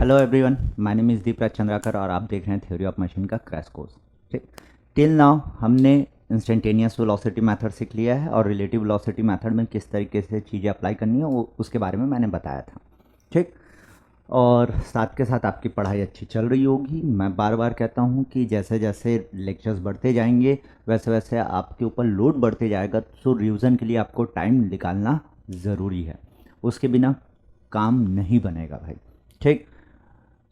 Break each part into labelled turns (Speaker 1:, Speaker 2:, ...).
Speaker 1: Hello everyone, my name is Deepraj Chandrakar और आप देख रहे हैं थ्योरी ऑफ मशीन का क्रैश कोर्स। ठीक, टिल नाउ हमने इंस्टेंटेनियस वेलोसिटी मेथड सीख लिया है और रिलेटिव वेलोसिटी मेथड में किस तरीके से चीज़ें अप्लाई करनी है वो उसके बारे में मैंने बताया था। ठीक, और साथ के साथ आपकी पढ़ाई अच्छी चल रही होगी। मैं बार बार कहता हूँ कि जैसे जैसे लेक्चर्स बढ़ते जाएंगे वैसे वैसे आपके ऊपर लोड बढ़ते जाएगा, तो रिवीजन के लिए आपको टाइम निकालना ज़रूरी है, उसके बिना काम नहीं बनेगा भाई। ठीक,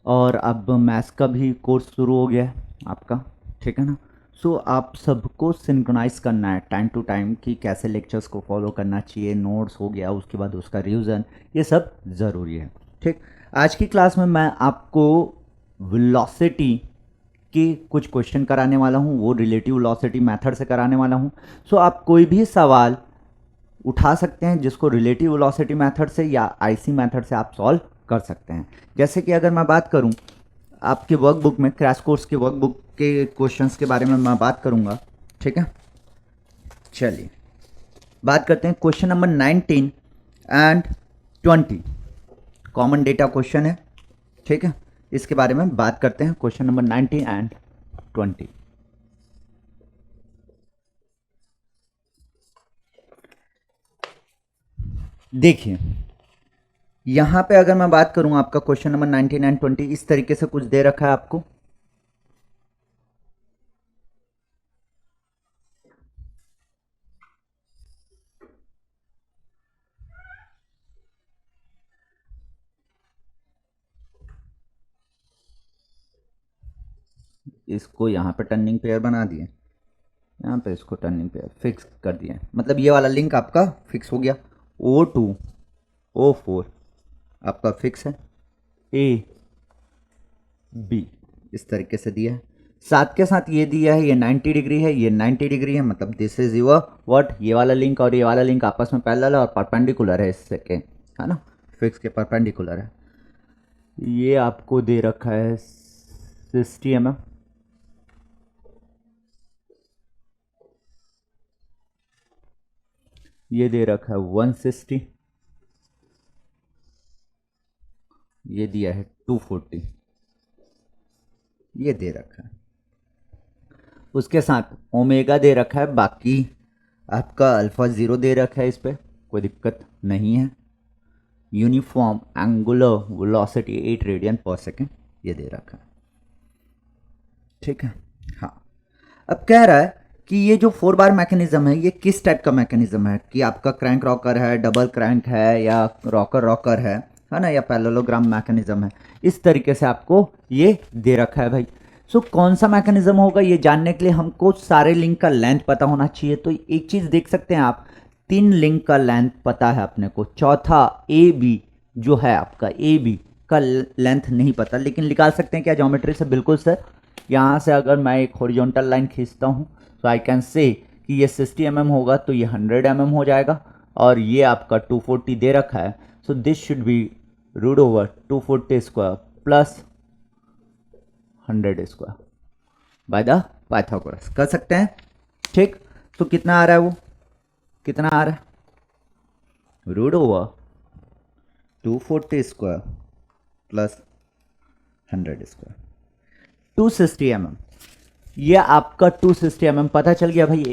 Speaker 1: और अब मैथ्स का भी कोर्स शुरू हो गया है आपका, ठीक है ना। सो आप सबको सिंक्रोनाइज करना है टाइम टू टाइम कि कैसे लेक्चर्स को फॉलो करना चाहिए, नोट्स हो गया, उसके बाद उसका रिवीजन, ये सब ज़रूरी है। ठीक, आज की क्लास में मैं आपको वेलोसिटी के कुछ क्वेश्चन कराने वाला हूँ, वो रिलेटिव वेलोसिटी मेथड से कराने वाला हूँ। सो आप कोई भी सवाल उठा सकते हैं जिसको रिलेटिव वेलोसिटी मेथड से या आईसी मेथड से आप सॉल्व कर सकते हैं। जैसे कि अगर मैं बात करूं आपके वर्कबुक में, क्रैश कोर्स के वर्कबुक के क्वेश्चंस के बारे में मैं बात करूंगा, ठीक है। चलिए बात करते हैं question number 19 and 20, common data question है, ठीक है। इसके बारे में बात करते हैं, क्वेश्चन नंबर 19 एंड 20। देखिए यहाँ पे अगर मैं बात करूं आपका क्वेश्चन नंबर 19 एंड 20 इस तरीके से कुछ दे रखा है आपको। इसको यहाँ पे टर्निंग पेयर बना दिए, यहाँ पे इसको टर्निंग पेयर फिक्स कर दिए, मतलब ये वाला लिंक आपका फिक्स हो गया। O2 O4 आपका फिक्स है, A B इस तरीके से दिया है। साथ के साथ ये दिया है, ये 90 डिग्री है, ये 90 डिग्री है, मतलब दिस इज योर व्हाट, ये वाला लिंक और ये वाला लिंक आपस में पैरेलल और परपेंडिकुलर है इससे के, है ना, फिक्स के परपेंडिकुलर है। ये आपको दे रखा है 60 mm, ये दे रखा है 160, ये दिया है 240, ये दे रखा है। उसके साथ ओमेगा दे रखा है, बाकी आपका अल्फा 0 दे रखा है, इस पर कोई दिक्कत नहीं है। Uniform angular velocity 8 radian per second ये दे रखा है, ठीक है। हाँ, अब कह रहा है कि ये जो 4 बार मैकेनिज्म है ये किस टाइप का मैकेनिज्म है, कि आपका क्रैंक रॉकर है, डबल क्रैंक है, या रॉकर रॉकर है ना, या पैरेललोग्राम मैकेनिज्म है। इस तरीके से आपको ये दे रखा है भाई। सो कौन सा मैकेनिज्म होगा ये जानने के लिए हमको सारे लिंक का लेंथ पता होना चाहिए। तो एक चीज़ देख सकते हैं आप, 3 लिंक का लेंथ पता है अपने को, चौथा ए बी जो है आपका ए बी का लेंथ नहीं पता, लेकिन निकाल सकते हैं क्या ज्योमेट्री से। बिल्कुल सर, यहाँ से अगर मैं एक हॉरिजॉन्टल लाइन खींचता हूँ तो आई कैन से कि ये 60 mm होगा तो ये 100 mm हो जाएगा, और ये आपका 240 दे रखा है। So this should be root over 240 square plus 100 square by the Pythagoras, कर सकते हैं, ठीक। तो कितना आ रहा है, वो कितना आ रहा है, root over 240 square plus 100 square, 260 mm। ये आपका 260 mm पता चल गया भाई,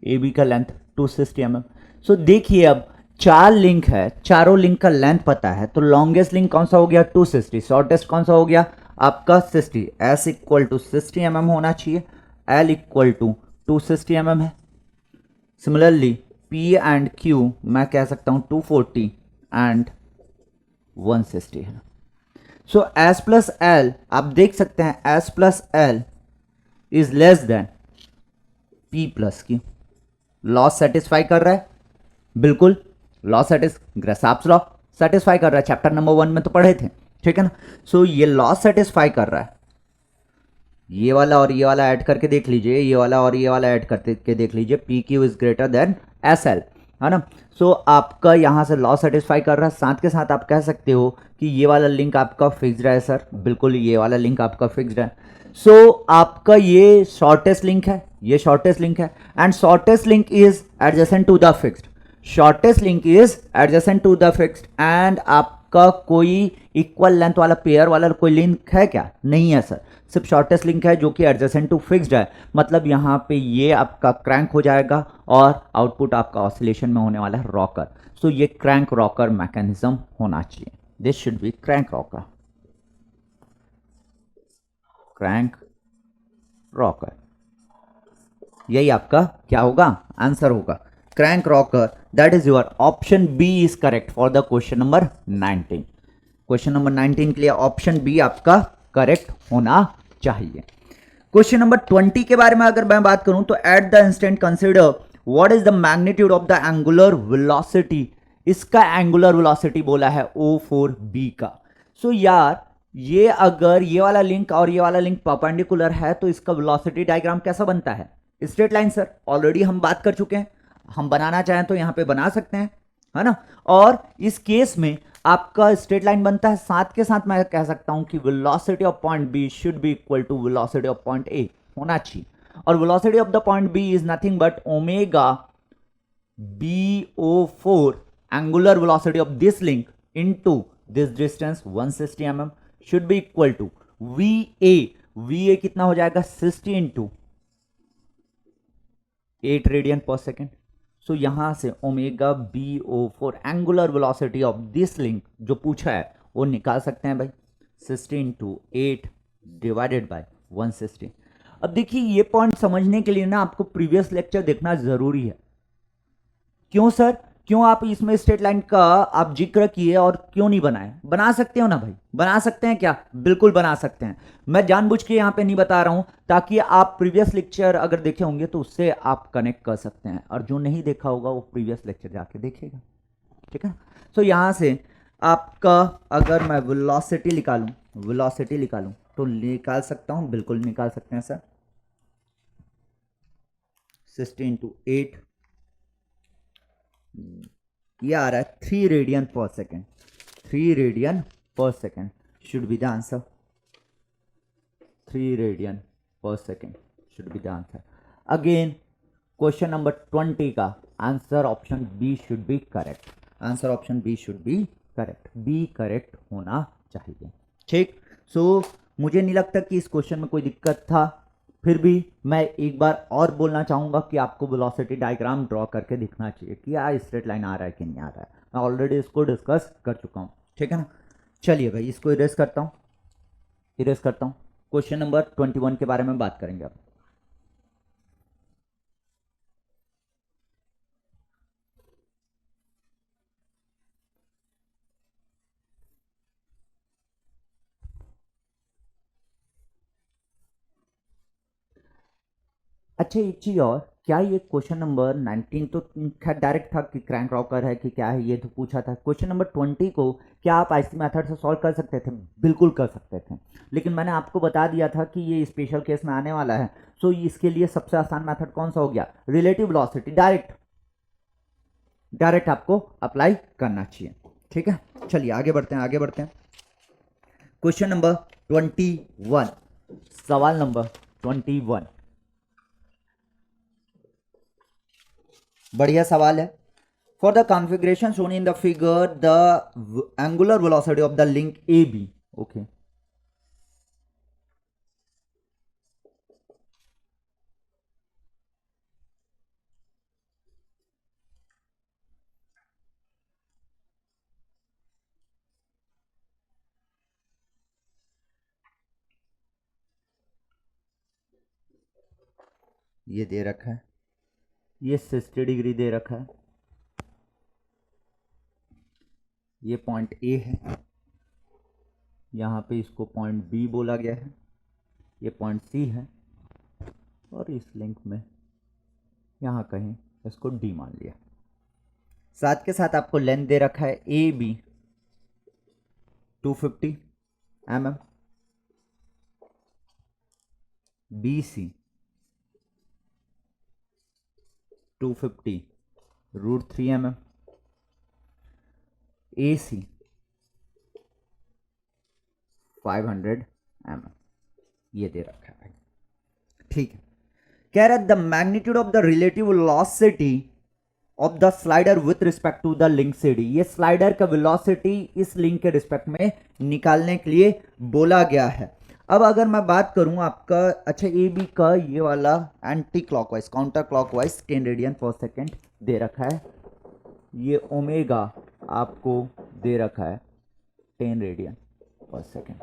Speaker 1: ए बी का लेंथ 260 mm। सो देखिए अब 4 लिंक है, चारों लिंक का लेंथ पता है, तो लॉन्गेस्ट लिंक कौन सा हो गया 260, शॉर्टेस्ट कौन सा हो गया आपका 60। एस इक्वल टू 60 mm होना चाहिए, एल इक्वल टू 260 mm है। सिमिलरली पी एंड क्यू मैं कह सकता हूं 240 एंड 160 है। सो एस प्लस एल आप देख सकते हैं, S plus L is less than P plus Q. Law satisfy कर रहा है, बिल्कुल लॉ ग्रासाप्स लॉ सेटिस्फाई कर रहा है, चैप्टर नंबर 1 में तो पढ़े थे, ठीक है ना। सो ये लॉ सेटिस्फाई कर रहा है, ये वाला और ये वाला ऐड करके देख लीजिए, ये वाला और ये वाला ऐड करके देख लीजिए, P Q is greater than S L, है ना। सो आपका यहाँ से लॉ सेटिस्फाई कर रहा है। साथ के साथ आप कह सकते हो कि ये वाला लिंक आपका फिक्स्ड है सर, बिल्कुल ये वाला लिंक आपका फिक्स्ड है। सो आपका ये शॉर्टेस्ट लिंक है, ये शॉर्टेस्ट लिंक है, and shortest link is adjacent to the fixed, shortest link is adjacent to the fixed, and आपका कोई इक्वल लेंथ वाला पेयर वाला कोई लिंक है क्या? नहीं है सर, सिर्फ शॉर्टेस्ट लिंक है जो कि एडजेसेंट टू फिक्स्ड है। मतलब यहाँ पे ये आपका क्रैंक हो जाएगा और आउटपुट आपका ऑसिलेशन में होने वाला है रॉकर। सो ये क्रैंक रॉकर मैकेनिज्म होना चाहिए। This should be crank rocker, crank rocker, यही आपका क्या होगा? आंसर होगा crank rocker. That is your option B is correct for the question number 19। Question number 19 के लिए ऑप्शन बी आपका करेक्ट होना चाहिए। क्वेश्चन नंबर 20 के बारे में अगर मैं बात करूं तो at the instant consider what is the magnitude of the angular velocity. इसका एंगुलर वेलोसिटी बोला है O4B का। सो यार ये अगर ये वाला लिंक और ये वाला लिंक परपेंडिकुलर है तो इसका वेलोसिटी डायग्राम कैसा बनता है? स्ट्रेट लाइन सर, ऑलरेडी हम बात कर चुके हैं, हम बनाना चाहें तो यहां पे बना सकते हैं, है ना। और इस केस में आपका स्ट्रेट लाइन बनता है, साथ के साथ मैं कह सकता हूं कि velocity of point B should be equal to velocity of point A होना चाहिए। और velocity of the point B is nothing but omega BO4 angular velocity of this link into this distance 160 mm should be equal to VA कितना हो जाएगा? 60 into 8 radian per second. सो यहां से omega BO4 angular velocity of this link जो पूछा है वो निकाल सकते हैं भाई, 60 इंटू 8 डिवाइडेड बाय 160। अब देखिए ये पॉइंट समझने के लिए ना आपको प्रीवियस लेक्चर देखना जरूरी है। क्यों सर? क्यों आप इसमें स्ट्रेट लाइन का आप जिक्र किए और क्यों नहीं बनाए? बना सकते हो ना भाई, बना सकते हैं क्या? बिल्कुल बना सकते हैं। मैं जानबूझ के यहां पे नहीं बता रहा हूं ताकि आप प्रीवियस लेक्चर अगर देखे होंगे तो उससे आप कनेक्ट कर सकते हैं, और जो नहीं देखा होगा वो प्रीवियस लेक्चर जाके देखेगा, ठीक है। सो यहां से आपका अगर मैं वेलोसिटी निकालूं तो निकाल सकता हूं, बिल्कुल निकाल सकते हैं सर। 60 इंटू 8 ये आ रहा है 3 radian per second. 3 radian per second should be the answer. 3 radian per second should be the answer. Again question number 20 का answer option B should be correct. Answer option B should be correct, B correct होना चाहिए, ठीक। सो मुझे नहीं लगता कि इस question में कोई दिक्कत था। फिर भी मैं एक बार और बोलना चाहूंगा कि आपको वेलोसिटी डायग्राम ड्रॉ करके दिखना चाहिए कि यार स्ट्रेट लाइन आ रहा है कि नहीं आ रहा है। मैं ऑलरेडी इसको डिस्कस कर चुका हूं, ठीक है ना। चलिए भाई इसको इरेज करता हूं। क्वेश्चन नंबर 21 के बारे में बात करेंगे अब। अच्छा एक चीज और, क्या ये क्वेश्चन नंबर 19 तो खैर डायरेक्ट था कि क्रैंक रॉकर है कि क्या है, ये तो पूछा था। क्वेश्चन नंबर 20 को क्या आप आईसी मेथड से सॉल्व कर सकते थे? बिल्कुल कर सकते थे, लेकिन मैंने आपको बता दिया था कि ये स्पेशल केस में आने वाला है। सो इसके लिए सबसे आसान मेथड कौन सा हो गया? रिलेटिव वेलोसिटी, डायरेक्ट आपको अप्लाई करना चाहिए, ठीक है। चलिए आगे बढ़ते हैं। क्वेश्चन नंबर 21, सवाल नंबर 21 बढ़िया सवाल है। For the configuration shown in the figure the angular velocity of the link A B, okay. ये दे रखा है, ये 60 डिग्री दे रखा है, ये पॉइंट ए है, यहाँ पे इसको पॉइंट बी बोला गया है, ये पॉइंट सी है, और इस लिंक में यहाँ कहीं इसको डी मान लिया। साथ के साथ आपको लेंथ दे रखा है A B 250 mm, B C 250 √3 mm, A C 500 mm, ये दे रखा है, ठीक है। कह रहा है the magnitude of the relative velocity of the slider with respect to the link C D. ये स्लाइडर का वेलोसिटी इस लिंक के रिस्पेक्ट में निकालने के लिए बोला गया है। अब अगर मैं बात करूं आपका, अच्छा ए बी का ये वाला anti clockwise counter clockwise 10 radian per second दे रखा है, ये ओमेगा आपको दे रखा है 10 रेडियन पर सेकेंड,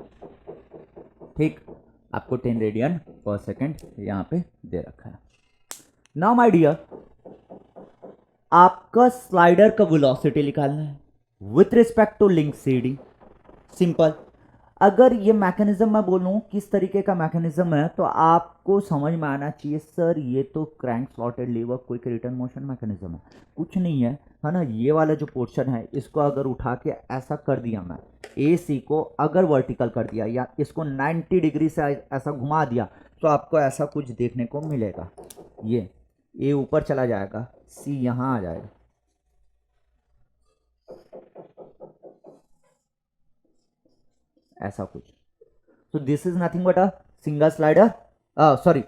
Speaker 1: ठीक, आपको 10 रेडियन पर सेकेंड यहाँ पे दे रखा है। नाउ माय डियर, आपका स्लाइडर का वेलोसिटी निकालना है with respect to link C D. Simple. अगर ये मैकेनिज्म मैं बोलूं किस तरीके का मैकेनिज्म है तो आपको समझ में आना चाहिए, सर ये तो crank slotted lever quick return motion mechanism है। कुछ नहीं है ना, ये वाला जो पोर्शन है इसको अगर उठा के ऐसा कर दिया मैं, ए सी को अगर वर्टिकल कर दिया या इसको 90 डिग्री से ऐसा घुमा दिया तो आपको ऐसा कुछ देखने को मिलेगा। ये ए ऊपर चला जाएगा, सी यहां आ जाएगा, ऐसा कुछ। तो this is nothing but a single slider, sorry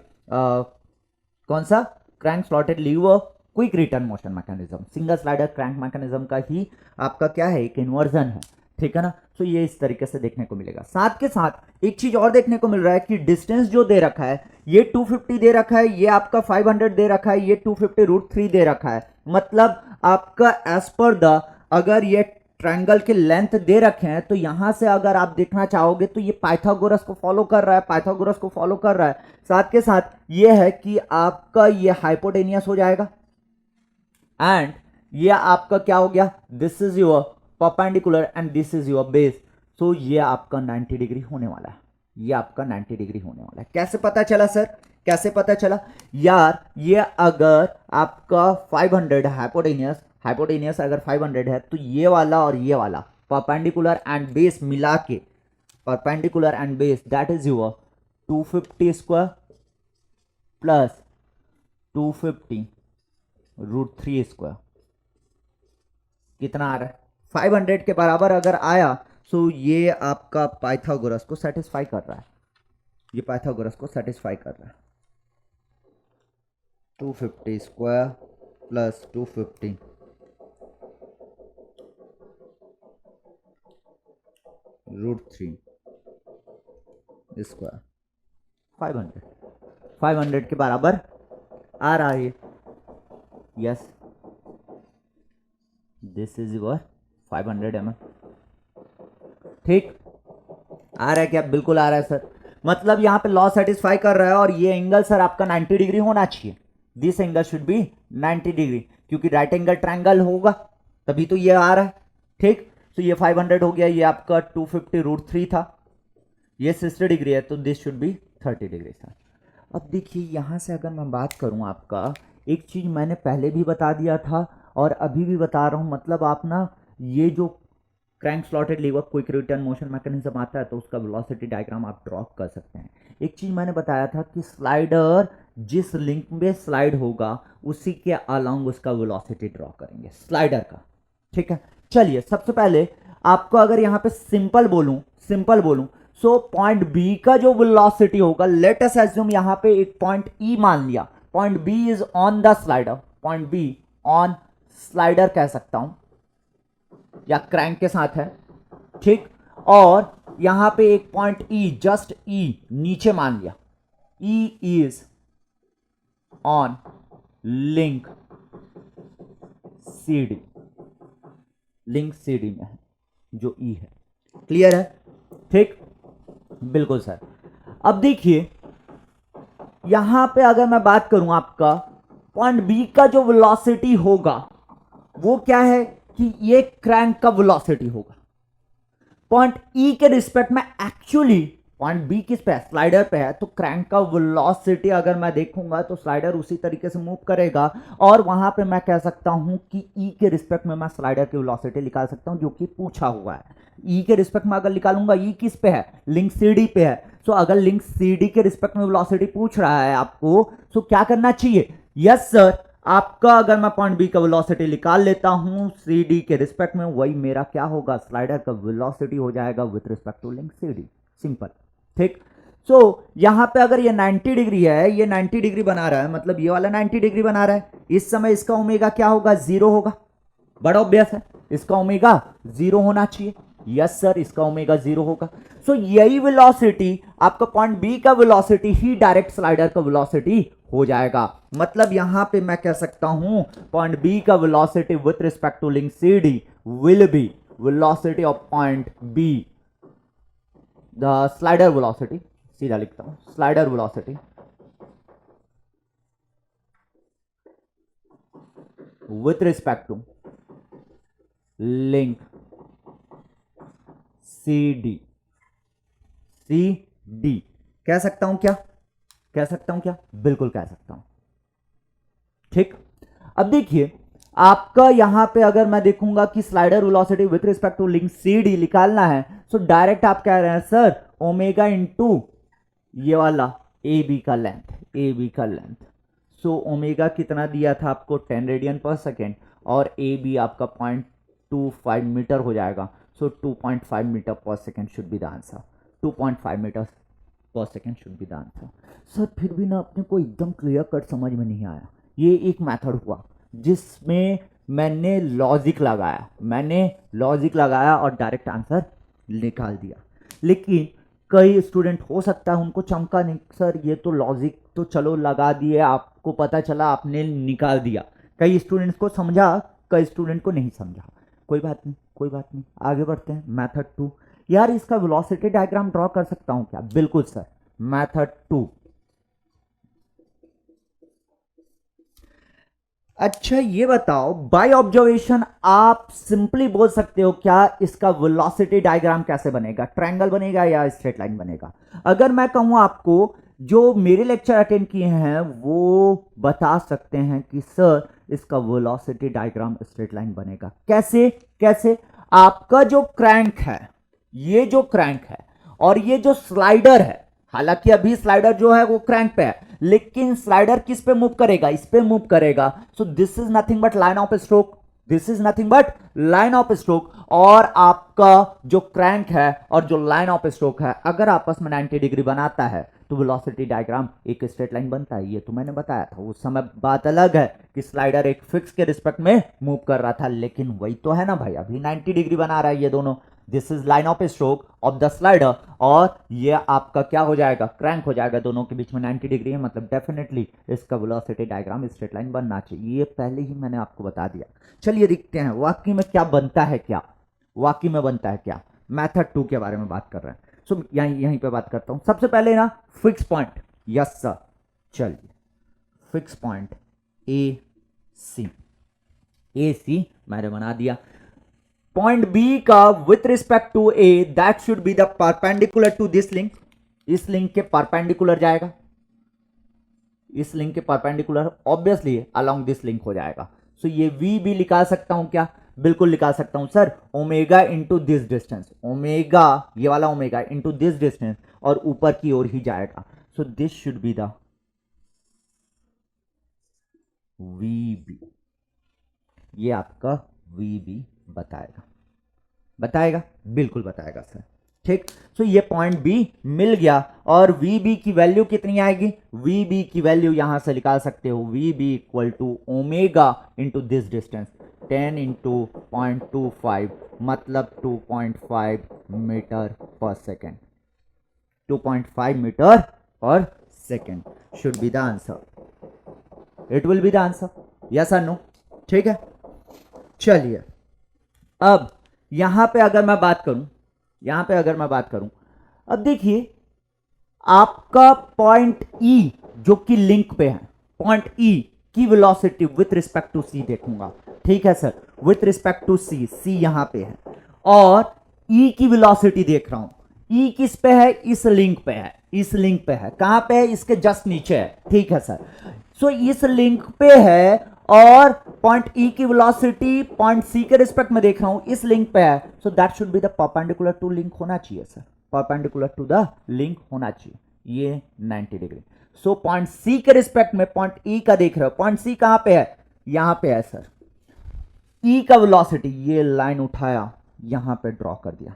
Speaker 1: कौन सा, crank slotted lever quick return motion mechanism. Single slider crank mechanism का ही आपका क्या है, एक इन्वर्जन है, ठीक है ना। तो ये इस तरीके से देखने को मिलेगा। साथ के साथ एक चीज और देखने को मिल रहा है कि डिस्टेंस जो दे रखा है ये 250 दे रखा है, ये आपका 500 दे रखा है, ये 250√3 दे रखा है। मतलब आपका एज पर द, अगर ये ट्रायंगल के लेंथ दे रखे हैं तो यहां से अगर आप देखना चाहोगे तो ये पाइथागोरस को फॉलो कर रहा है, पाइथागोरस को फॉलो कर रहा है। साथ के साथ ये है कि आपका ये हाइपोटेनियस हो जाएगा एंड ये आपका क्या हो गया, this is your perpendicular and this is your base. So ये आपका 90 डिग्री होने वाला है, ये आपका 90 डिग्री होने वाला है। कैसे पता चला सर, कैसे पता चला यार, ये अगर आपका 500 हाइपोटेनियस अगर 500 है तो ये वाला और ये वाला परपेंडिकुलर एंड बेस मिला के, perpendicular and base that is your 250 square plus 250√3 square, कितना आ रहा है 500 के बराबर अगर आया तो ये आपका पाइथागोरस को सेटिस्फाई कर रहा है, ये पाइथागोरस को सेटिस्फाई कर रहा है। 250 स्क्वायर प्लस 250√3 स्क्वायर 500 के बराबर आ रहा है। Yes, this is your 500 mm, ठीक आ रहा है क्या, बिल्कुल आ रहा है सर। मतलब यहां पे लॉ सेटिस्फाई कर रहा है और ये एंगल सर आपका 90 डिग्री होना चाहिए, this angle should be 90 degree, क्योंकि राइट एंगल ट्रायंगल होगा तभी तो ये आ रहा है, ठीक। तो ये 500 हो गया, ये आपका 250√3 था, ये 60 डिग्री है तो this should B 30 degree sir. अब देखिए यहां से अगर मैं बात करूं, आपका एक चीज मैंने पहले भी बता दिया था और अभी भी बता रहा हूं, मतलब आप ना ये जो crank slotted lever quick return motion mechanism आता है तो उसका वेलोसिटी डायग्राम आप ड्रॉ कर सकते हैं। एक चीज मैंने बताया था कि स्लाइडर जिस लिंक में स्लाइड होगा उसी के अलोंग उसका वेलोसिटी ड्रॉ करेंगे स्लाइडर का, ठीक है। चलिए सबसे पहले आपको अगर यहां पे सिंपल बोलूं सो पॉइंट बी का जो वेलोसिटी होगा, लेट अस एज्यूम यहां पे एक पॉइंट ई मान लिया, point B is on the slider, point B on slider कह सकता हूं या क्रैंक के साथ है, ठीक। और यहां पे एक पॉइंट ई, जस्ट ई नीचे मान लिया, E is on link CD, link CD में है जो ई है, क्लियर है, ठीक, बिल्कुल सर। अब देखिए यहां पे अगर मैं बात करूं, आपका पॉइंट बी का जो वेलोसिटी होगा वो क्या है कि ये क्रैंक का वेलोसिटी होगा पॉइंट ई के रिस्पेक्ट में। एक्चुअली पॉइंट बी किस पे है, स्लाइडर पे है, तो क्रैंक का वेलोसिटी अगर मैं देखूंगा तो स्लाइडर उसी तरीके से मूव करेगा और वहां पे मैं कह सकता हूं कि ई के रिस्पेक्ट में मैं स्लाइडर की वेलोसिटी निकाल सकता हूं जो कि पूछा हुआ है। ई के रिस्पेक्ट में अगर निकालूंगा, ई किस पे है, लिंक सीडी पे है, तो अगर लिंक सीडी के रिस्पेक्ट में वेलोसिटी पूछ रहा है आपको तो क्या करना चाहिए, यस सर, आपका अगर मैं पॉइंट बी का वेलोसिटी निकाल लेता हूं सी डी के रिस्पेक्ट में, वही मेरा क्या होगा, स्लाइडर का वेलोसिटी हो जाएगा with respect to link C D, simple, ठीक। सो यहां पे अगर ये 90 डिग्री है, ये 90 डिग्री बना रहा है, मतलब ये वाला 90 डिग्री बना रहा है, इस समय इसका ओमेगा क्या होगा, 0 होगा। बड़ा ऑब्वियस है, इसका ओमेगा 0 होना चाहिए। यस सर, इसका ओमेगा 0 होगा। सो यही वेलोसिटी आपका पॉइंट बी का वेलोसिटी ही डायरेक्ट स्लाइडर का वेलोसिटी हो जाएगा। मतलब यहां पे मैं कह सकता हूं पॉइंट बी का velocity with respect to link C D will be velocity of point B, the slider velocity, सीधा लिखता हूं slider velocity with respect to link C D, C D कह सकता हूं क्या, कह सकता हूं क्या, बिल्कुल कह सकता हूं। ठीक, अब देखिए आपका यहां पे अगर मैं देखूंगा कि slider velocity with respect to link C D निकालना है, सो डायरेक्ट आप कह रहे हैं सर ओमेगा इंटू ये वाला ए बी का लेंथ, ए बी का लेंथ। सो ओमेगा कितना दिया था आपको, 10 रेडियन पर सेकेंड, और ए बी आपका 0.25 मीटर हो जाएगा। So 2.5 metre per second should be the answer, 2.5 metre per second should be the answer. Sir फिर भी ना अपने को एकदम क्लियर कट समझ में नहीं आया। ये एक मेथड हुआ जिसमें मैंने लॉजिक लगाया, मैंने लॉजिक लगाया और डायरेक्ट आंसर निकाल दिया। लेकिन कई स्टूडेंट हो सकता है उनको चमका नहीं, सर ये तो लॉजिक तो चलो लगा दिए, आपको पता चला आपने निकाल दिया। कई स्टूडेंट्स को समझा, कई स्टूडेंट को नहीं समझा। कोई बात नहीं, कोई बात नहीं, आगे बढ़ते हैं। मेथड 2, यार इसका वेलोसिटी डायग्राम ड्रॉ कर सकता हूं क्या, बिल्कुल सर। मेथड 2, अच्छा ये बताओ बाय ऑब्जर्वेशन आप सिंपली बोल सकते हो क्या इसका वेलोसिटी डायग्राम कैसे बनेगा, ट्रायंगल बनेगा या स्ट्रेट लाइन बनेगा? अगर मैं कहूं आपको, जो मेरे लेक्चर अटेंड किए हैं वो बता सकते हैं कि सर इसका वेलोसिटी डायग्राम स्ट्रेट लाइन बनेगा। कैसे, कैसे? आपका जो क्रैंक है, ये जो क्रैंक है और ये जो स्लाइडर है, हालांकि अभी स्लाइडर जो है वो क्रैंक पे है, लेकिन स्लाइडर किस पे मूव करेगा, इस पे मूव करेगा। So this is nothing but line of stroke, this is nothing but line of stroke. और आपका जो क्रैंक है और जो लाइन ऑफ स्ट्रोक है अगर आपस में 90 डिग्री बनाता है तो वेलोसिटी डायग्राम एक स्ट्रेट लाइन बनता है। ये तो मैंने बताया था उस समय। बात अलग है कि स्लाइडर एक फिक्स के रिस्पेक्ट में मूव कर रहा था, लेकिन वही तो है ना भाई, अभी 90 डिग्री बना रहा है ये दोनों। This is line of stroke of the slider और ये आपका क्या हो जाएगा, क्रैंक हो जाएगा। दोनों के बीच में 90 डिग्री है, मतलब डेफिनेटली इसका वेलोसिटी डायग्राम स्ट्रेट लाइन बनना चाहिए। ये पहले ही मैंने आपको बता दिया। चलिए देखते हैं वाकई में क्या बनता है, क्या वाकई में बनता है क्या। मेथड 2 के बारे में बात कर रहे हैं। सो यहीं पे बात करता हूं। सबसे पहले ना फिक्स पॉइंट, यस सर, चलिए fix point A C, A C मैंने बना दिया। पॉइंट बी का with respect to A that should be the perpendicular to this link, इस लिंक के परपेंडिकुलर जाएगा, इस लिंक के perpendicular obviously along this link हो जाएगा। सो ये वी भी निकाल सकता हूं क्या, बिल्कुल निकाल सकता हूं sir. Omega into this distance, omega ये वाला ओमेगा इंटू दिस डिस्टेंस और ऊपर की ओर ही जाएगा। So this should be the V B, ये आपका वी बी बताएगा, बताएगा, बिल्कुल बताएगा सर। ठीक, सो ये पॉइंट बी मिल गया और वी बी की वैल्यू कितनी आएगी, वी बी की वैल्यू यहां से निकाल सकते हो, V B equal to omega into this distance 10 into 0.25 मतलब 2.5 metre per second, 2.5 metre per second should be the answer, it will be the answer, yes और नो। ठीक है, चलिए अब यहां पे अगर मैं बात करूं, यहां पे अगर मैं बात करूं, अब देखिए आपका पॉइंट ई जो कि लिंक पे है, पॉइंट ई की वेलोसिटी विथ रिस्पेक्ट टू सी देखूंगा। ठीक है सर, विथ रिस्पेक्ट टू सी, सी यहां पे है और ई की वेलोसिटी देख रहा हूं। ई किस पे है, इस लिंक पे है, इस लिंक पे है, कहां पे है, इसके जस्ट नीचे है। ठीक है सर, सो इस लिंक पे है और पॉइंट ई की वेलोसिटी पॉइंट सी के रिस्पेक्ट में देख रहा हूं, इस लिंक पे है। So that should be the perpendicular to link होना चाहिए sir, perpendicular to the link होना चाहिए, ये 90 डिग्री। सो पॉइंट सी के रिस्पेक्ट में पॉइंट ई का देख रहे हो, पॉइंट सी कहां पे है, यहां पे है सर। ई का वेलोसिटी ये लाइन उठाया यहां पे ड्रॉ कर दिया,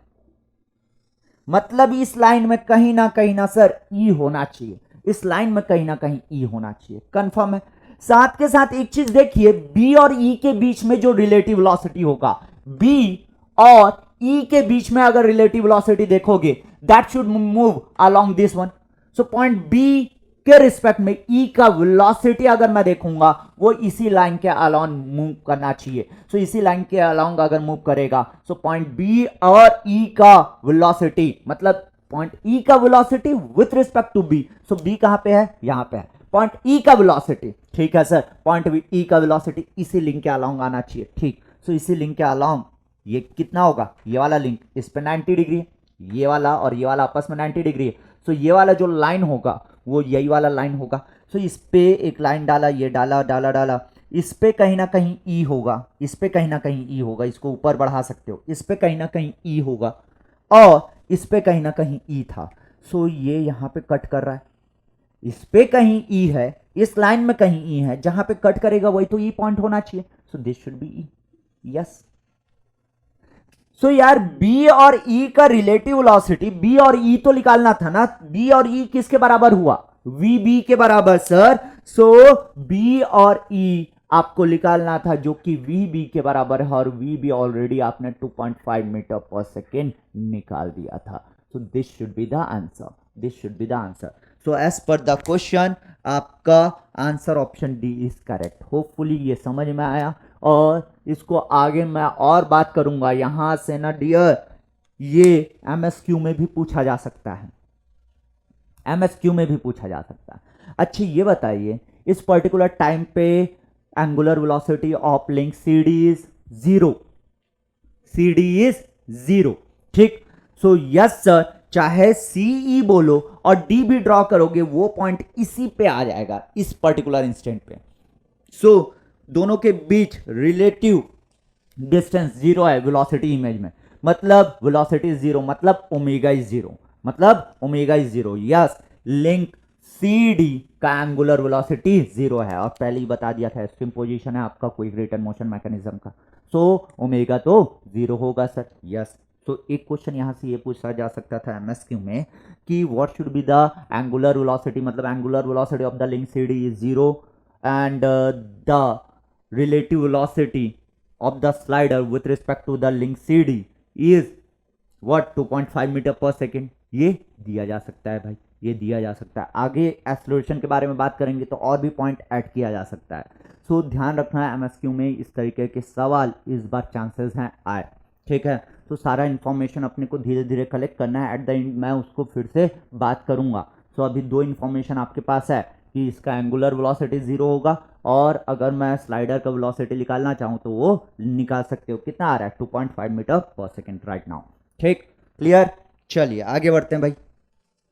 Speaker 1: मतलब इस लाइन में कहीं ना सर ई होना चाहिए, इस लाइन में कहीं ना कहीं ई होना चाहिए, कंफर्म है। साथ के साथ एक चीज देखिए, बी और ई के बीच में जो रिलेटिव वेलोसिटी होगा, बी और ई के बीच में अगर रिलेटिव वेलोसिटी देखोगे, that should move along this one. So point B के रिस्पेक्ट में ई का वेलोसिटी अगर मैं देखूंगा, वो इसी लाइन के अलोंग मूव करना चाहिए। सो इसी लाइन के अलोंग अगर मूव करेगा, सो पॉइंट बी और ई का वेलोसिटी, मतलब पॉइंट ई का velocity with respect to B, so B कहां पे है, यहां पे है, पॉइंट ई का वेलोसिटी, ठीक है सर, पॉइंट ई का वेलोसिटी इसी लिंक के अलोंग आना चाहिए, ठीक। सो इसी लिंक के अलोंग ये कितना होगा, ये वाला लिंक इस पे 90 डिग्री है, ये वाला और ये वाला आपस में 90 डिग्री है। सो ये वाला जो लाइन होगा वो यही वाला लाइन होगा। सो इस पे एक लाइन डाला, ये डाला डाला डाला, इस पे कहीं ना कहीं ई होगा, इस पे कहीं ना कहीं ई होगा, इसको ऊपर बढ़ा सकते हो, इस पे कहीं ना कहीं ई होगा और इस पे कहीं ना कहीं ई था। सो ये यहां पे कट कर रहा है, इस पे कहीं ई है, इस लाइन में कहीं ई है, जहां पे कट करेगा वही तो ई पॉइंट होना चाहिए। So this should be E, yes. So यार बी और ई का रिलेटिव वेलोसिटी, बी और ई तो निकालना था ना, बी और ई किसके बराबर हुआ, वी बी के बराबर सर। सो बी और ई आपको निकालना था जो कि वी बी के बराबर है, और वी बी ऑलरेडी आपने 2.5 मीटर पर सेकेंड निकाल दिया था। So this should be the answer, this should be the answer. So as per the question आपका answer option D is correct. Hopefully ये समझ में आया, और इसको आगे मैं और बात करूंगा यहां से ना डियर, ये एमएसक्यू में भी पूछा जा सकता है, एमएसक्यू में भी पूछा जा सकता है। अच्छा ये बताइए, इस पर्टिकुलर टाइम पे angular velocity of link C D is zero, C D is zero, ठीक। सो यस सर, चाहे सीई बोलो और डी भी ड्रॉ करोगे, वो पॉइंट इसी पे आ जाएगा, इस पर्टिकुलर इंस्टेंट पे। सो दोनों के बीच रिलेटिव डिस्टेंस जीरो है वेलोसिटी इमेज में, मतलब वेलोसिटी जीरो, मतलब ओमेगा इज जीरो, मतलब omega is zero, yes. Link C D का एंगुलर वेलोसिटी जीरो है, और पहले ही बता दिया था स्ट्रीम पोजीशन है आपका कोई रिटर्न मोशन मैकेनिज्म का। सो ओमेगा तो जीरो होगा सर, यस। तो एक क्वेश्चन यहां से ये पूछा जा सकता था एमएसक्यू में कि what should be the angular velocity, मतलब angular velocity of the link C D is zero and the relative velocity of the slider with respect to the link CD is what 2.5 metre per second. ये दिया जा सकता है भाई, ये दिया जा सकता है। आगे एक्सेलरेशन के बारे में बात करेंगे तो और भी पॉइंट ऐड किया जा सकता है। सो ध्यान रखना है एमएसक्यू में इस तरीके के सवाल इस बार चांसेस हैं आए, ठीक है। तो सारा इन्फॉर्मेशन अपने को धीरे धीरे कलेक्ट करना है, एट द एंड मैं उसको फिर से बात करूंगा। सो अभी दो इन्फॉर्मेशन आपके पास है कि इसका एंगुलर वेलोसिटी जीरो होगा, और अगर मैं स्लाइडर का वेलोसिटी निकालना चाहूँ तो वो निकाल सकते हो, कितना आ रहा है 2.5 metre per second right now, ठीक, क्लियर। चलिए आगे बढ़ते हैं भाई,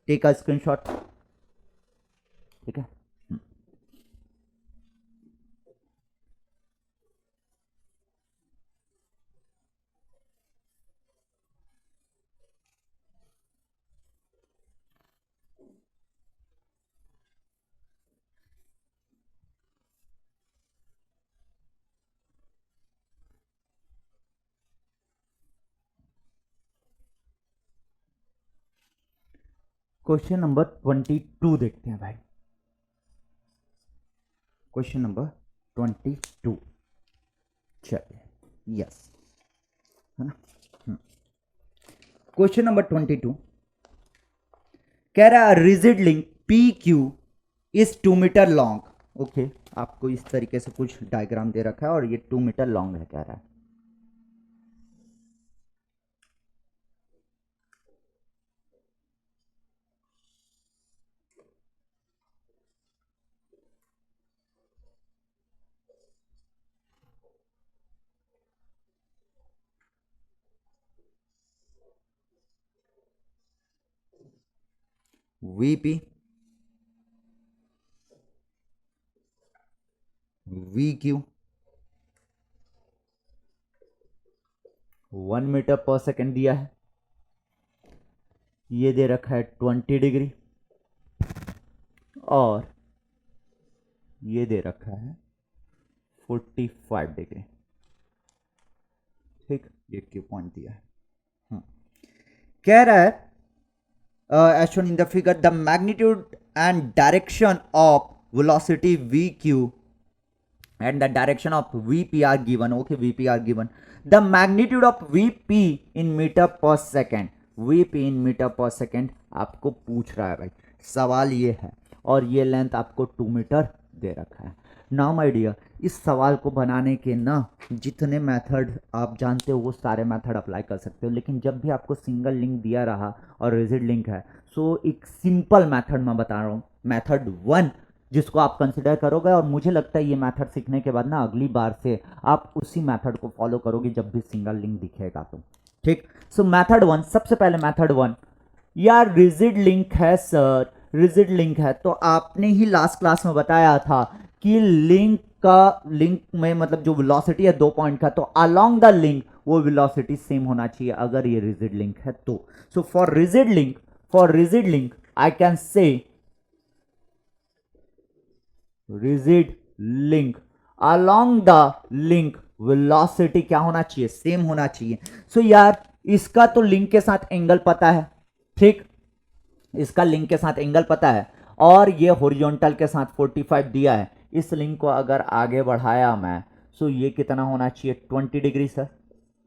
Speaker 1: टेक अ स्क्रीनशॉट, ठीक है। क्वेश्चन नंबर 22 देखते हैं भाई, क्वेश्चन नंबर 22, चलिए यस, है ना। क्वेश्चन नंबर 22 कह रहा है rigid link P Q is 2 meter long, okay. आपको इस तरीके से कुछ डायग्राम दे रखा है और ये 2 मीटर लॉन्ग है कह रहा है। VP we Q 1 metre per second दिया है, ये दे रखा है 20 डिग्री, और ये दे रखा है 45 डिग्री, ठीक। ये क्यू पॉइंट दिया है। कह रहा है as shown in the figure, the magnitude and direction of velocity vq and the direction of vp are given. Okay, vp are given. The magnitude of vp in meter per second, vp in meter per second आपको पूछ रहा है भाई, सवाल ये है, और ये लेंथ आपको 2 मीटर दे रखा है। नाउ माय डियर, इस सवाल को बनाने के ना जितने मेथड आप जानते हो वो सारे मेथड अप्लाई कर सकते हो, लेकिन जब भी आपको सिंगल लिंक दिया रहा और रिजिड लिंक है, सो एक सिंपल मेथड मैं बता रहा हूँ, मेथड 1, जिसको आप कंसिडर करोगे, और मुझे लगता है ये मेथड सीखने के बाद ना अगली बार से आप उसी मेथड को फॉलो करोगे जब भी सिंगल लिंक दिखेगा तो। ठीक, सो मेथड 1, सबसे पहले मेथड 1, यार रिजिड लिंक है सर, रिजिड लिंक है तो आपने ही लास्ट क्लास में बताया था कि लिंक में मतलब जो वेलोसिटी है 2 पॉइंट का, तो अलोंग द लिंक वो वेलोसिटी सेम होना चाहिए अगर ये रिजिड लिंक है तो। So for rigid link I can say rigid link along the link velocity क्या होना चाहिए, सेम होना चाहिए। सो यार इसका तो लिंक के साथ एंगल पता है, ठीक, इसका लिंक के साथ एंगल पता है, और ये हॉरिजॉन्टल के साथ 45 दिया है। इस लिंक को अगर आगे बढ़ाया मैं, सो ये कितना होना चाहिए, 20 डिग्री सर,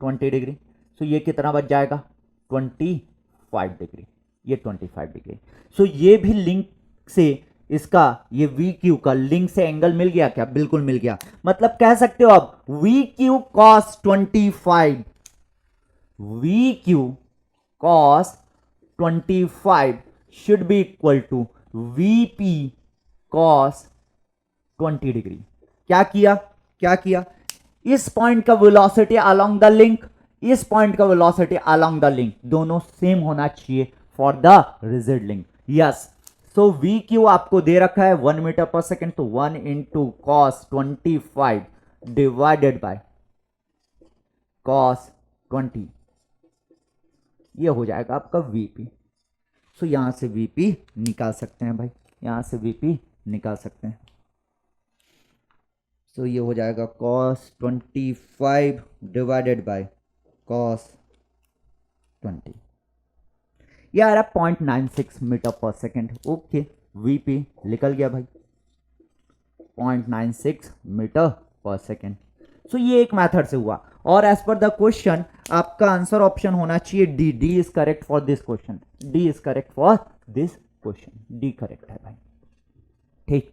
Speaker 1: 20 डिग्री। सो ये कितना बच जाएगा, 25 डिग्री, ये 25 डिग्री। सो ये भी लिंक से इसका, ये वी क्यू का लिंक से एंगल मिल गया क्या, बिल्कुल मिल गया। मतलब कह सकते हो आप we Q cos 25, we Q cos 25 should be equal to VP cos 20 degree. क्या किया, इस पॉइंट का वेलोसिटी अलोंग द लिंक, इस पॉइंट का वेलोसिटी अलोंग द लिंक, दोनों सेम होना चाहिए for the rigid link. Yes, so V Q आपको दे रखा है 1 मीटर पर सेकेंड, तो 1 into cos 25 divided by cos 20, ये हो जाएगा आपका वीपी। सो यहां से वीपी निकाल सकते हैं भाई, यहां से वीपी निकाल सकते हैं। सो ये हो जाएगा cos 25 डिवाइडेड बाय cos 20, ये आ रहा 0.96 metre per second. Okay, VP निकल गया भाई, 0.96 मीटर पर सेकेंड। सो ये एक मेथड से हुआ, और एज पर द क्वेश्चन आपका आंसर ऑप्शन होना चाहिए D. D is correct for this question, D is correct for this question, D correct है भाई। ठीक,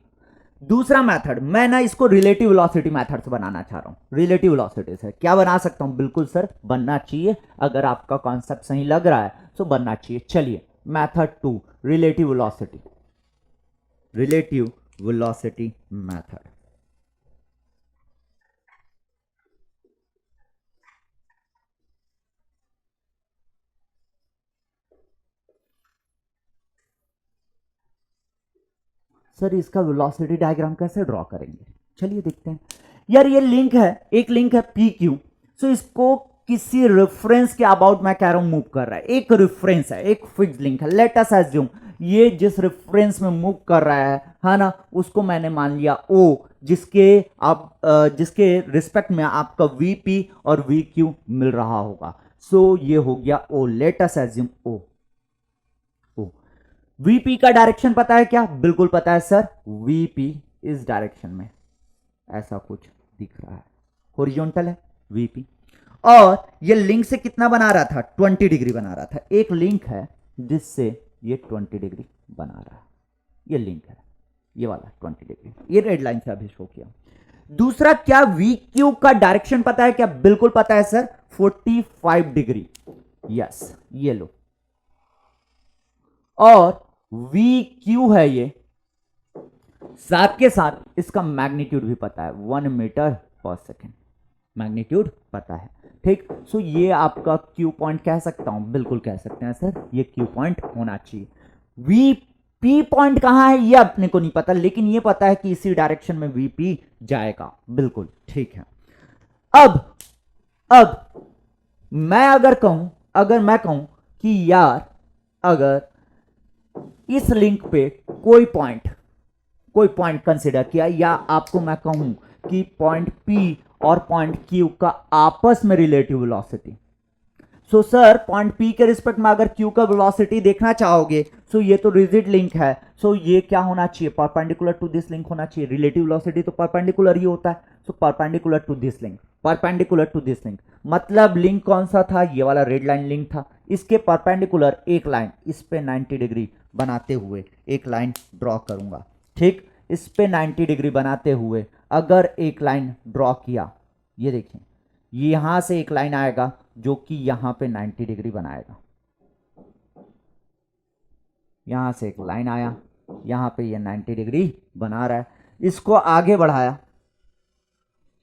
Speaker 1: दूसरा मेथड मैं ना इसको रिलेटिव वेलोसिटी मेथड से बनाना चाह रहा हूं। रिलेटिव वेलोसिटी से क्या बना सकता हूं, बिल्कुल सर बनना चाहिए, अगर आपका कॉन्सेप्ट सही लग रहा है तो बनना चाहिए। चलिए method 2, relative velocity, relative velocity method. Sir इसका वेलोसिटी डायग्राम कैसे ड्रॉ करेंगे, चलिए देखते हैं। यार ये लिंक है, एक लिंक है पी क्यू, सो इसको किसी रेफरेंस के अबाउट मैं कह रहा हूं मूव कर रहा है, एक रेफरेंस है, एक फिक्स लिंक है। लेट अस अज्यूम ये जिस रेफरेंस में मूव कर रहा है ना, उसको मैंने मान लिया ओ, जिसके रिस्पेक्ट में आपका वीपी और वी क्यू मिल रहा होगा। सो ये हो गया ओ, लेट अस अज्यूम ओ। वीपी का डायरेक्शन पता है क्या, बिल्कुल पता है सर, वीपी इस डायरेक्शन में ऐसा कुछ दिख रहा है, हॉरिजॉन्टल है वीपी, और ये लिंक से कितना बना रहा था, 20 डिग्री बना रहा था। एक लिंक है जिससे ये 20 डिग्री बना रहा है, ये लिंक है, ये वाला 20 डिग्री, ये रेड लाइन से अभी शो किया। दूसरा क्या, वी क्यू का डायरेक्शन पता है क्या, बिल्कुल पता है सर, 45 डिग्री। यस, ये लो, और वी क्यू है ये, साथ के साथ इसका मैग्नीट्यूड भी पता है, 1 मीटर पर सेकेंड, मैग्नीट्यूड पता है। ठीक, सो ये आपका क्यू पॉइंट कह सकता हूं, बिल्कुल कह सकते हैं सर, ये क्यू पॉइंट होना चाहिए। वी पी पॉइंट कहां है ये अपने को नहीं पता, लेकिन ये पता है कि इसी डायरेक्शन में वीपी जाएगा, बिल्कुल ठीक है। अब मैं अगर मैं कहूं कि यार अगर इस लिंक पे कोई पॉइंट कंसीडर किया, या आपको मैं कहूं कि पॉइंट P और पॉइंट Q का आपस में relative velocity, so sir point P के रिस्पेक्ट में अगर क्यू का वेलोसिटी देखना चाहोगे, सो ये तो रिजिड लिंक है, सो ये क्या होना चाहिए, परपेंडिकुलर टू दिस लिंक होना चाहिए। रिलेटिव वेलोसिटी तो परपेंडिकुलर ही होता है, so perpendicular to this link, perpendicular to this link. मतलब लिंक कौन सा था, ये वाला रेड लाइन लिंक था, इसके परपेंडिकुलर एक लाइन इस पे 90 डिग्री बनाते हुए एक लाइन ड्रॉ करूंगा। ठीक, इस पे 90 डिग्री बनाते हुए अगर एक लाइन ड्रॉ किया, ये देखिए यहां से एक लाइन आएगा जो कि यहां पे 90 डिग्री बनाएगा, यहां से एक लाइन आया, यहां पे ये 90 डिग्री बना रहा है, इसको आगे बढ़ाया,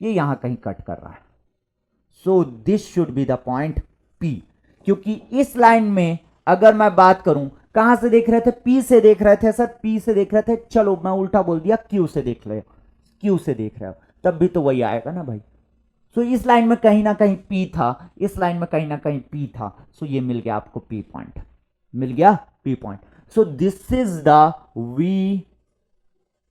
Speaker 1: ये यहां कहीं कट कर रहा है। So this should be the point P, क्योंकि इस लाइन में अगर मैं बात करूं, कहां से देख रहे थे, P से देख रहे थे सर, P से देख रहे थे, चलो मैं उल्टा बोल दिया, Q से देख रहे हो, Q से देख रहे हो, तब भी तो वही आएगा ना भाई। सो इस लाइन में कहीं ना कहीं P था, इस लाइन में कहीं ना कहीं P था, सो ये मिल गया आपको P पॉइंट, मिल गया P point. So this is the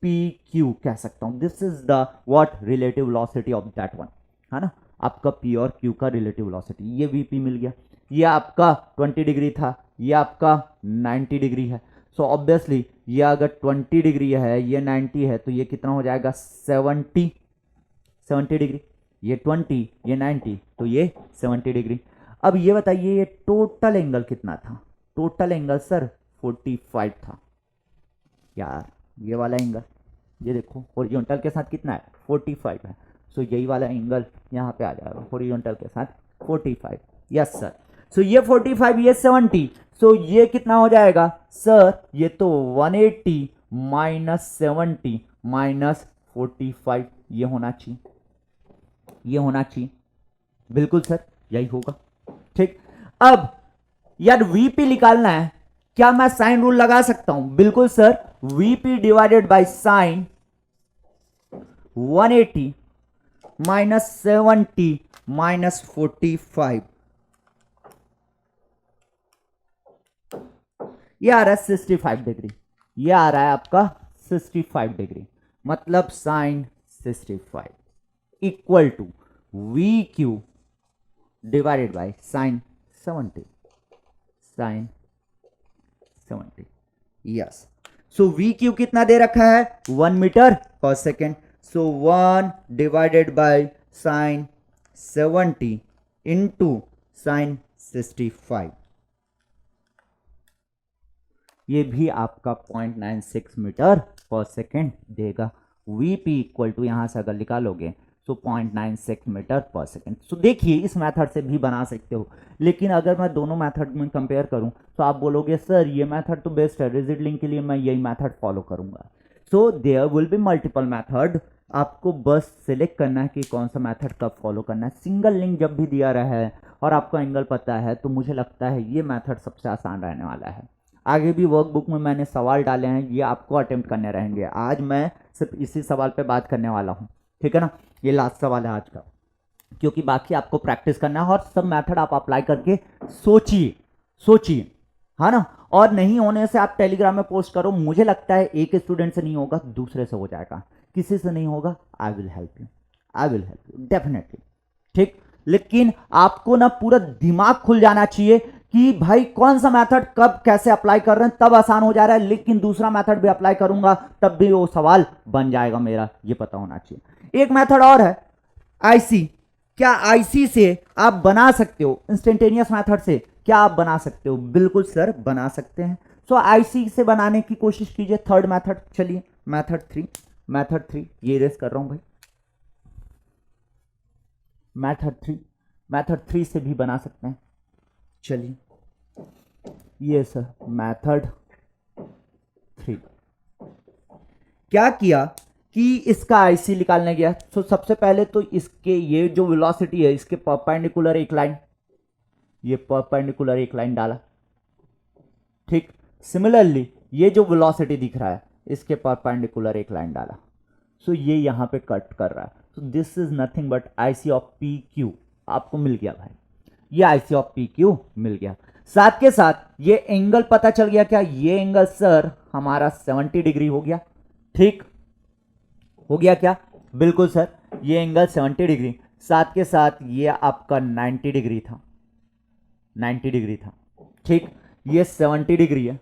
Speaker 1: VPQ कह सकता हूं, this is the what relative velocity of that one, है ना, आपका P और Q का रिलेटिव वेलोसिटी, ये VP मिल गया। ये आपका 20 डिग्री था, ये आपका 90 डिग्री है, सो ऑब्वियसली ये अगर 20 डिग्री है, ये 90 है, तो ये कितना हो जाएगा 70 डिग्री, ये 20, ये 90, तो ये 70 डिग्री। अब ये बताइए ये टोटल एंगल कितना था, टोटल एंगल सर 45 था यार, ये वाला एंगल, ये देखो हॉरिजॉन्टल के साथ कितना है 45 है, सो यही वाला एंगल यहाँ पे आ जाएगा हॉरिजॉन्टल के साथ 45, यस सर। सो ये 45, ये 70, सो ये कितना हो जाएगा सर, ये तो 180 माइनस 70 माइनस 45, ये होना चाहिए, ये होना चाहिए, बिल्कुल सर यही होगा। ठीक, अब यार वीपी निकालना है, क्या मैं साइन रूल लगा सकता हूं, बिल्कुल sir, VP divided by sign 180 minus 70 minus 45, ये आ रहा है 65 डिग्री, ये आ रहा है आपका 65 डिग्री, मतलब sine 65 equal to V Q divided by sine 70, sine 70, yes. So V Q कितना दे रखा है 1 metre per second, so 1 divided by sine 70 into sine 65, ये भी आपका 0.96 मीटर पर सेकेंड देगा। वीपी इक्वल टू यहां से अगर निकालोगे तो 0.96 मीटर पर सेकेंड। सो देखिए इस मेथड से भी बना सकते हो, लेकिन अगर मैं दोनों मेथड में कंपेयर करूं तो आप बोलोगे सर ये मेथड तो बेस्ट है, रिजिड लिंक के लिए मैं यही मेथड फॉलो करूंगा। So there will be multiple method, आपको बस सिलेक्ट करना है कि कौन सा मेथड कब फॉलो करना है। सिंगल लिंक जब भी दिया रहा है और आपको एंगल पता है तो मुझे लगता है ये मेथड सबसे आसान रहने वाला है। आगे भी वर्कबुक में मैंने सवाल डाले हैं, ये आपको अटेम्प्ट करने रहेंगे। आज मैं सिर्फ इसी सवाल पे बात करने वाला हूँ, ठीक है ना, ये लास्ट सवाल है आज का, क्योंकि बाकी आपको प्रैक्टिस करना है और सब मेथड आप अप्लाई करके सोचिए, सोचिए, है ना। और नहीं होने से आप टेलीग्राम में पोस्ट करो, मुझे लगता है एक स्टूडेंट से नहीं होगा दूसरे से हो जाएगा, किसी से नहीं होगा, I will help you, I will help you definitely, ठीक। लेकिन आपको ना पूरा दिमाग खुल जाना चाहिए कि भाई कौन सा मेथड कब कैसे अप्लाई कर रहे हैं, तब आसान हो जा रहा है, लेकिन दूसरा मेथड भी अप्लाई करूंगा तब भी वो सवाल बन जाएगा मेरा, ये पता होना चाहिए। एक मेथड और है आईसी, क्या आईसी से आप बना सकते हो, इंस्टेंटेनियस मेथड से क्या आप बना सकते हो, बिल्कुल सर बना सकते हैं। सो आईसी से बनाने की कोशिश कीजिए। थर्ड मेथड, चलिए मेथड 3, मेथड 3 ये रेस कर रहा हूं भाई, मेथड 3 से भी बना सकते हैं। चलिए ये सर मेथड 3, क्या किया कि इसका आईसी निकालने गया, तो सबसे पहले तो इसके ये जो वेलोसिटी है इसके परपेंडिकुलर एक लाइन, ये परपेंडिकुलर एक लाइन डाला, ठीक। सिमिलरली ये जो वेलोसिटी दिख रहा है इसके परपेंडिकुलर एक लाइन डाला, सो ये यहां पे कट कर रहा है, तो this is nothing but IC of P Q, आपको मिल गया भाई, ये आईसी ऑफ पी क्यू मिल गया। साथ के साथ ये एंगल पता चल गया, क्या ये एंगल सर हमारा 70 डिग्री हो गया, ठीक हो गया क्या, बिल्कुल सर ये एंगल 70 डिग्री, साथ के साथ ये आपका 90 डिग्री था, 90 डिग्री था। ठीक, ये 70 डिग्री है,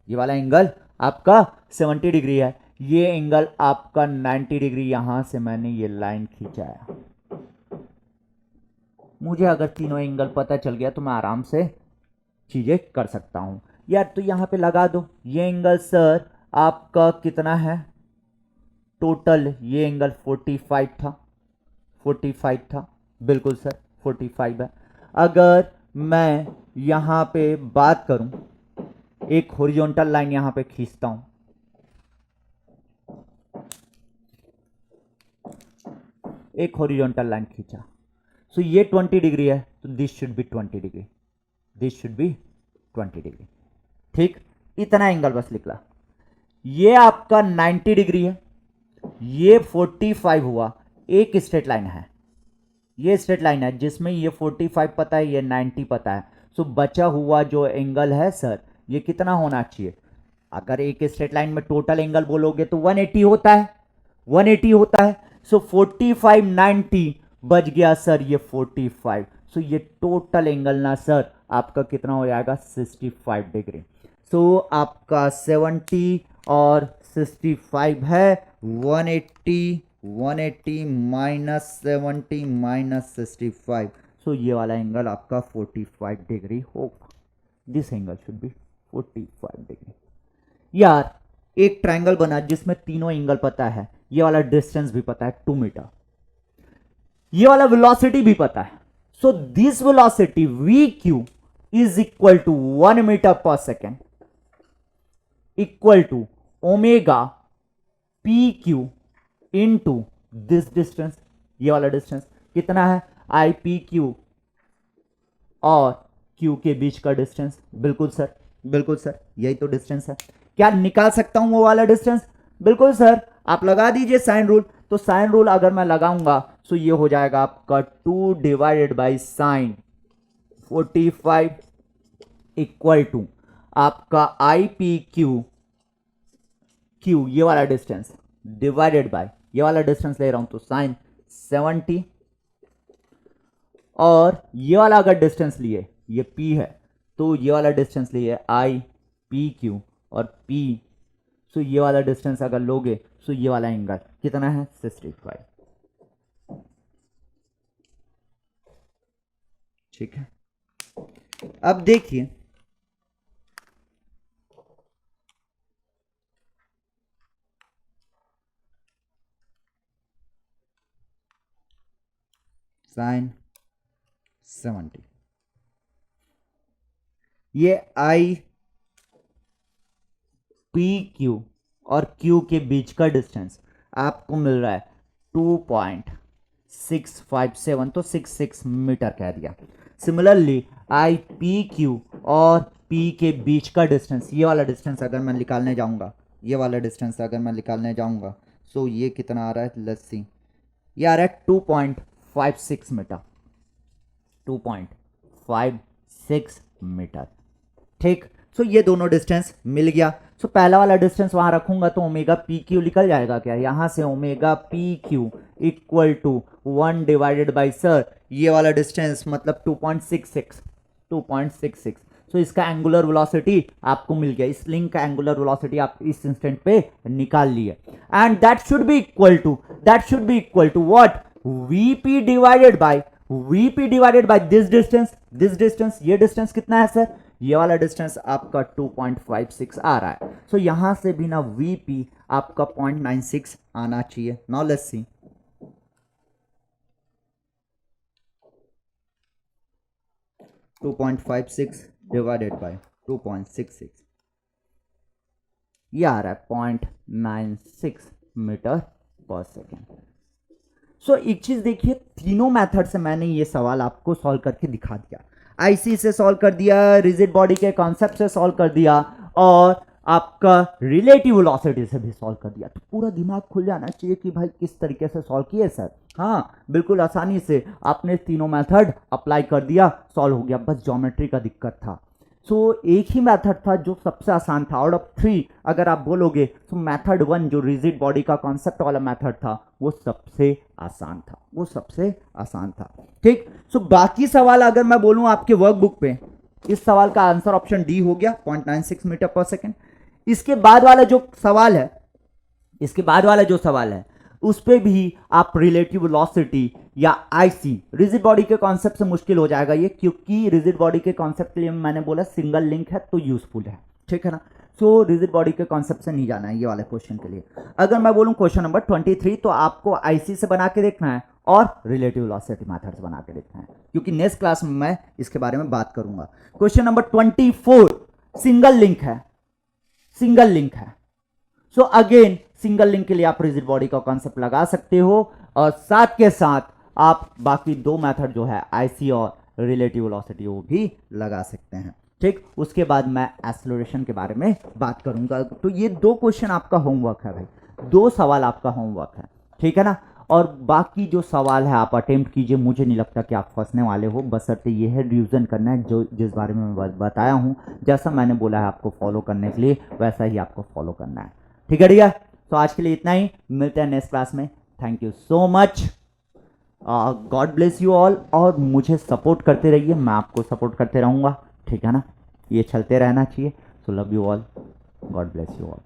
Speaker 1: ये वाला एंगल आपका 70 डिग्री है, ये एंगल आपका 90 डिग्री। यहां से मैंने ये लाइन खींचाया। मुझे अगर तीनों एंगल पता चल गया तो मैं आराम से चीजें कर सकता हूं यार। तो यहां पे लगा दो, ये एंगल सर आपका कितना है टोटल, ये एंगल 45 था, 45 था, बिल्कुल सर 45 है। अगर मैं यहां पे बात करूं, एक हॉरिजॉन्टल लाइन यहां पे खींचता हूं, एक हॉरिजॉन्टल लाइन खींचा, सो ये 20 डिग्री है, तो this should B 20 degree, this should B 20 degree. ठीक, इतना एंगल बस निकला। ये आपका 90 डिग्री है, ये 45 हुआ, एक स्ट्रेट लाइन है, ये स्ट्रेट लाइन है जिसमें ये 45 पता है, ये 90 पता है। सो बचा हुआ जो एंगल है सर, ये कितना होना चाहिए? अगर एक स्ट्रेट लाइन में टोटल एंगल बोलोगे तो 180 होता है, 180 होता है। सो 45 90 बच गया सर ये 45। सो ये टोटल एंगल ना सर आपका कितना हो जाएगा? 65 डिग्री। सो आपका 70 और 65 है, 180 माइनस 70 माइनस 65। सो ये वाला एंगल आपका 45 डिग्री होगा। This angle should be 45 degree. यार एक ट्रायंगल बना जिसमें तीनों एंगल पता है, ये वाला डिस्टेंस भी पता है 2 मीटर, ये वाला वेलोसिटी भी पता है। So this velocity V Q is equal to 1 metre per second equal to omega P Q into this distance, ये वाला डिस्टेंस कितना है? आई पी क्यू और क्यू के बीच का डिस्टेंस। बिल्कुल सर, बिल्कुल सर, यही तो डिस्टेंस है। क्या निकाल सकता हूं वो वाला डिस्टेंस? बिल्कुल सर, आप लगा दीजिए साइन रूल। तो साइन रूल अगर मैं लगाऊंगा तो ये हो जाएगा आपका 2 divided by sine 45 equal to आपका आई पी क्यू, क्यू ये वाला डिस्टेंस डिवाइडेड बाय ये वाला डिस्टेंस ले रहा हूं तो साइन 70, और ये वाला अगर डिस्टेंस लिए, ये P है, तो ये वाला डिस्टेंस लिए आई पी क्यू और P। सो ये वाला डिस्टेंस अगर लोगे तो ये वाला एंगल कितना है? 65। ठीक है, अब देखिए साइन 70, ये आई पी क्यू और क्यू के बीच का डिस्टेंस आपको मिल रहा है 2.657, तो 66 मीटर कह दिया। सिमिलरली आई पी क्यू और पी के बीच का डिस्टेंस, ये वाला डिस्टेंस अगर मैं निकालने जाऊंगा, ये वाला डिस्टेंस अगर मैं निकालने जाऊंगा, सो ये कितना आ रहा है? लेट्स सी, ये आ रहा है 2.56 मीटर, 2.56 मीटर। ठीक, सो ये दोनों डिस्टेंस मिल गया। सो पहला वाला डिस्टेंस वहां रखूंगा तो ओमेगा पी क्यू निकल जाएगा क्या? यहां से omega P Q equal to 1 divided by sir ये वाला डिस्टेंस मतलब 2.66। सो इसका एंगुलर वेलोसिटी आपको मिल गया, इस लिंक का एंगुलर वेलोसिटी आप इस इंस्टेंट पे निकाल लिए, and that should be equal to what? VP divided by this distance, ये डिस्टेंस कितना है सर? ये वाला डिस्टेंस आपका 2.56 आ रहा है। सो यहां से भी ना Vp आपका 0.96 आना चाहिए। Now let's see, to 2.56 divided by 2.66, ये आ रहा है 0.96 मीटर पर सेकेंड। सो एक चीज देखिए, तीनों मेथड से मैंने ये सवाल आपको सॉल्व करके दिखा दिया। आईसी से सॉल्व कर दिया, रिजिड बॉडी के कॉन्सेप्ट से सॉल्व कर दिया, और आपका रिलेटिव वेलोसिटी से भी सॉल्व कर दिया। तो पूरा दिमाग खुल जाना चाहिए कि भाई किस तरीके से सॉल्व किए सर। हाँ, बिल्कुल आसानी से आपने तीनों मेथड अप्लाई कर दिया, सॉल्व हो गया, बस ज्योमेट्री का दिक्कत था। सो एक ही मेथड था जो सबसे आसान था। आउट ऑफ 3 अगर आप बोलोगे तो मेथड 1 जो रिजिड बॉडी का कॉन्सेप्ट वाला मेथड था वो सबसे आसान था, ठीक। सो बाकी सवाल अगर मैं बोलूं आपके वर्कबुक पे, इस सवाल का आंसर ऑप्शन डी हो गया 0.96 मीटर पर सेकेंड। इसके बाद वाला जो सवाल है, इसके बाद वाला जो सवाल है उस पे भी आप रिलेटिव वेलोसिटी या आईसी, रिजिड बॉडी के कॉन्सेप्ट से मुश्किल हो जाएगा ये, क्योंकि रिजिड बॉडी के कॉन्सेप्ट के लिए मैंने बोला सिंगल लिंक है तो यूजफुल है, ठीक है ना। सो रिजिड बॉडी के कॉन्सेप्ट से नहीं जाना है ये वाले क्वेश्चन के लिए। अगर मैं बोलूं क्वेश्चन नंबर 23 तो आपको आईसी से बना के देखना है और रिलेटिव वेलोसिटी मेथड से बना के देखना है, क्योंकि नेक्स्ट क्लास में मैं इसके बारे में बात करूंगा। क्वेश्चन नंबर 24 सिंगल लिंक है, सिंगल लिंक है। सो अगेन सिंगल लिंक के लिए आप रिजिड बॉडी का कॉन्सेप्ट लगा सकते हो और साथ के साथ आप बाकी दो मेथड जो है आईसी और रिलेटिव वेलोसिटी वो भी लगा सकते हैं, ठीक। उसके बाद मैं एक्सेलरेशन के बारे में बात करूंगा। तो ये दो क्वेश्चन आपका होमवर्क है भाई, दो सवाल आपका होमवर्क है, ठीक है ना। और बाकी जो सवाल है आप अटेम्प्ट कीजिए, मुझे नहीं लगता कि आप फंसने वाले हो, बशर्ते ये है रिवीजन करना है जो जिस बारे में मैं बताया हूँ, जैसा मैंने बोला है आपको फॉलो करने के लिए वैसा ही आपको फॉलो करना है, ठीक है भैया। तो आज के लिए इतना ही, मिलते हैं नेक्स्ट क्लास में। Thank you so much, God bless you all. और मुझे सपोर्ट करते रहिए, मैं आपको सपोर्ट करते रहूँगा, ठीक है ना। ये चलते रहना चाहिए। So love you all, God bless you all.